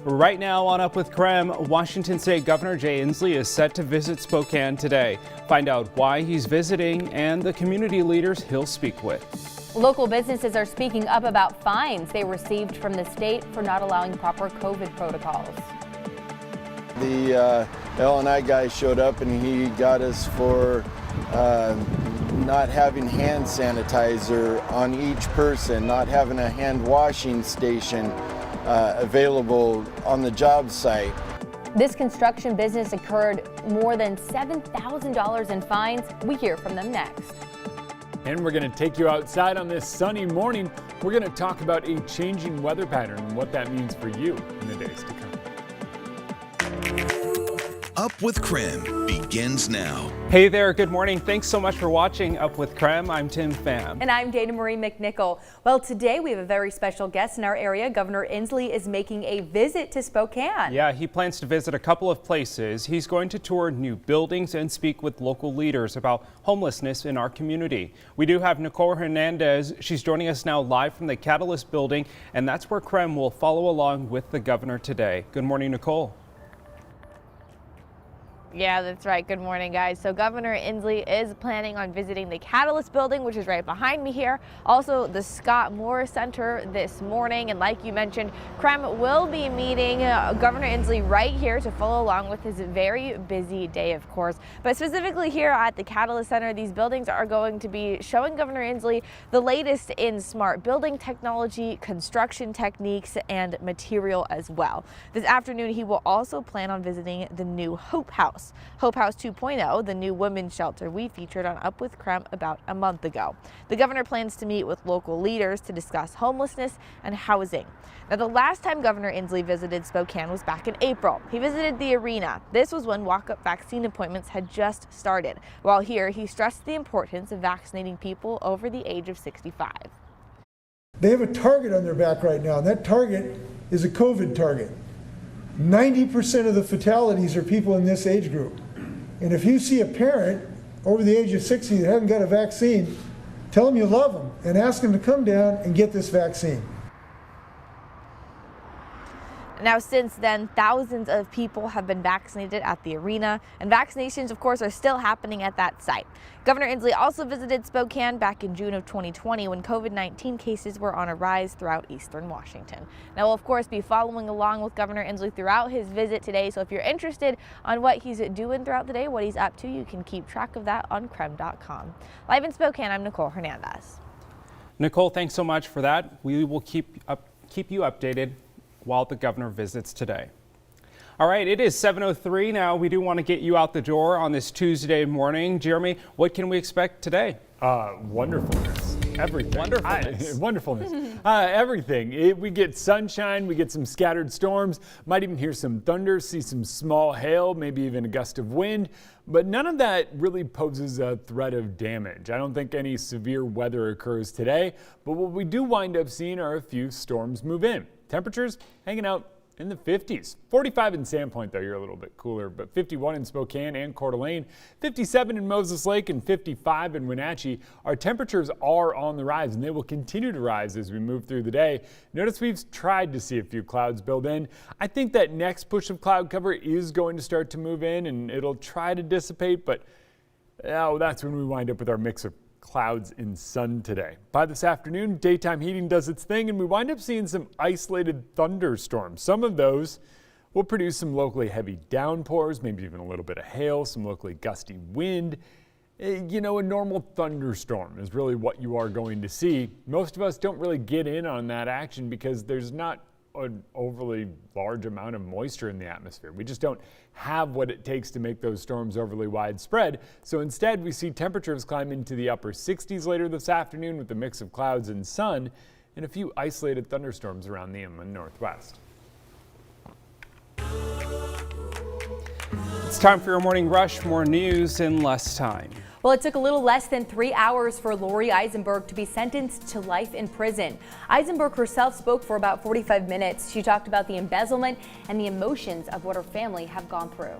Right now on Up with KREM, Washington State Governor Jay Inslee is set to visit Spokane today. Find out why he's visiting and the community leaders he'll speak with. Local businesses are speaking up about fines they received from the state for not allowing proper COVID protocols. The L&I guy showed up and he got us for not having hand sanitizer on each person, not having a hand washing station available on the job site. This construction business incurred more than $7,000 in fines. We hear from them next. And we're going to take you outside on this sunny morning. We're going to talk about a changing weather pattern and what that means for you in the days to come. Up with KREM begins now. Hey there, good morning. Thanks so much for watching Up with KREM. I'm Tim Pham. And I'm Dana Marie McNichol. Well, today we have a very special guest in our area. Governor Inslee is making a visit to Spokane. Yeah, he plans to visit a couple of places. He's going to tour new buildings and speak with local leaders about homelessness in our community. We do have Nicole Hernandez. She's joining us now live from the Catalyst building, and that's where KREM will follow along with the governor today. Good morning, Nicole. Yeah, that's right. Good morning, guys. So Governor Inslee is planning on visiting the Catalyst building, which is right behind me here. Also, the Scott Moore Center this morning. And like you mentioned, KREM will be meeting Governor Inslee right here to follow along with his very busy day, of course. But specifically here at the Catalyst Center, these buildings are going to be showing Governor Inslee the latest in smart building technology, construction techniques, and material as well. This afternoon, he will also plan on visiting the new Hope House. Hope House 2.0, the new women's shelter we featured on Up with KREM about a month ago. The governor plans to meet with local leaders to discuss homelessness and housing. Now, the last time Governor Inslee visited Spokane was back in April. He visited the arena. This was when walk-up vaccine appointments had just started. While here, he stressed the importance of vaccinating people over the age of 65. They have a target on their back right now, and that target is a COVID target. 90% of the fatalities are people in this age group. And if you see a parent over the age of 60 that hasn't got a vaccine, tell them you love them and ask them to come down and get this vaccine. Now, since then, thousands of people have been vaccinated at the arena, and vaccinations, of course, are still happening at that site. Governor Inslee also visited Spokane back in June of 2020 when COVID-19 cases were on a rise throughout eastern Washington. Now, we'll, of course, be following along with Governor Inslee throughout his visit today, so if you're interested on what he's doing throughout the day, what he's up to, you can keep track of that on KREM.com. Live in Spokane, I'm Nicole Hernandez. Nicole, thanks so much for that. We will keep you updated while the governor visits today. All right, it is 7:03 now. We do want to get you out the door on this Tuesday morning. Jeremy, what can we expect today? Wonderfulness. Everything. Wonderfulness. Wonderfulness. Everything. We get sunshine, we get some scattered storms, might even hear some thunder, see some small hail, maybe even a gust of wind, but none of that really poses a threat of damage. I don't think any severe weather occurs today, but what we do wind up seeing are a few storms move in. Temperatures hanging out in the 50s. 45 in Sandpoint, though, you're a little bit cooler, but 51 in Spokane and Coeur d'Alene, 57 in Moses Lake, and 55 in Wenatchee. Our temperatures are on the rise, and they will continue to rise as we move through the day. Notice we've tried to see a few clouds build in. I think that next push of cloud cover is going to start to move in, and it'll try to dissipate, but that's when we wind up with our mix of clouds and sun today. By this afternoon, daytime heating does its thing, and we wind up seeing some isolated thunderstorms. Some of those will produce some locally heavy downpours, maybe even a little bit of hail, some locally gusty wind. A normal thunderstorm is really what you are going to see. Most of us don't really get in on that action because there's not an overly large amount of moisture in the atmosphere. We just don't have what it takes to make those storms overly widespread. So instead, we see temperatures climb into the upper 60s later this afternoon with a mix of clouds and sun and a few isolated thunderstorms around the inland northwest. It's time for your morning rush. More news in less time. Well, it took a little less than 3 hours for Lori Eisenberg to be sentenced to life in prison. Eisenberg herself spoke for about 45 minutes. She talked about the embezzlement and the emotions of what her family have gone through.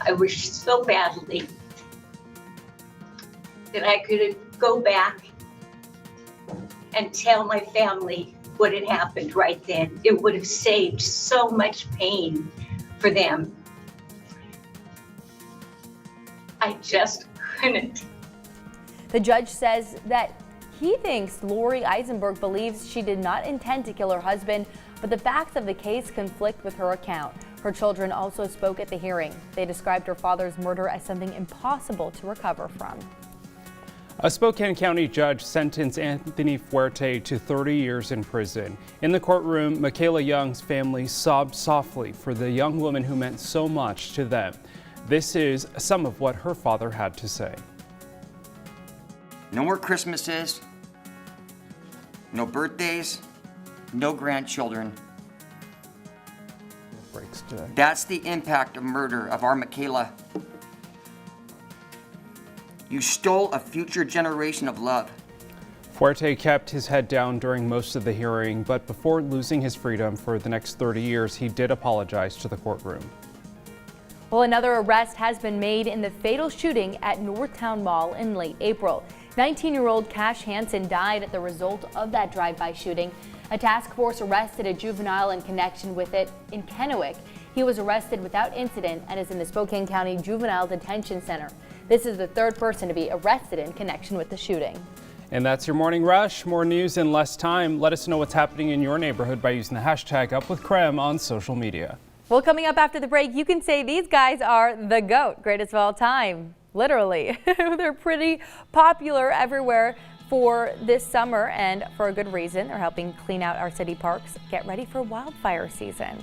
I wish so badly that I could go back and tell my family what had happened right then. It would have saved so much pain for them. I just couldn't. The judge says that he thinks Lori Eisenberg believes she did not intend to kill her husband, but the facts of the case conflict with her account. Her children also spoke at the hearing. They described her father's murder as something impossible to recover from. A Spokane County judge sentenced Anthony Fuerte to 30 years in prison. In the courtroom, Michaela Young's family sobbed softly for the young woman who meant so much to them. This is some of what her father had to say. No more Christmases, no birthdays, no grandchildren. Breaks today. That's the impact of murder of our Michaela. You stole a future generation of love. Fuerte kept his head down during most of the hearing, but before losing his freedom for the next 30 years, he did apologize to the courtroom. Well, another arrest has been made in the fatal shooting at Northtown Mall in late April. 19-year-old Cash Hansen died at the result of that drive-by shooting. A task force arrested a juvenile in connection with it in Kennewick. He was arrested without incident and is in the Spokane County Juvenile Detention Center. This is the third person to be arrested in connection with the shooting. And that's your morning rush. More news in less time. Let us know what's happening in your neighborhood by using the hashtag #UpWithKREM on social media. Well, coming up after the break, you can say these guys are the GOAT, greatest of all time. Literally. They're pretty popular everywhere for this summer, and for a good reason. They're helping clean out our city parks. Get ready for wildfire season.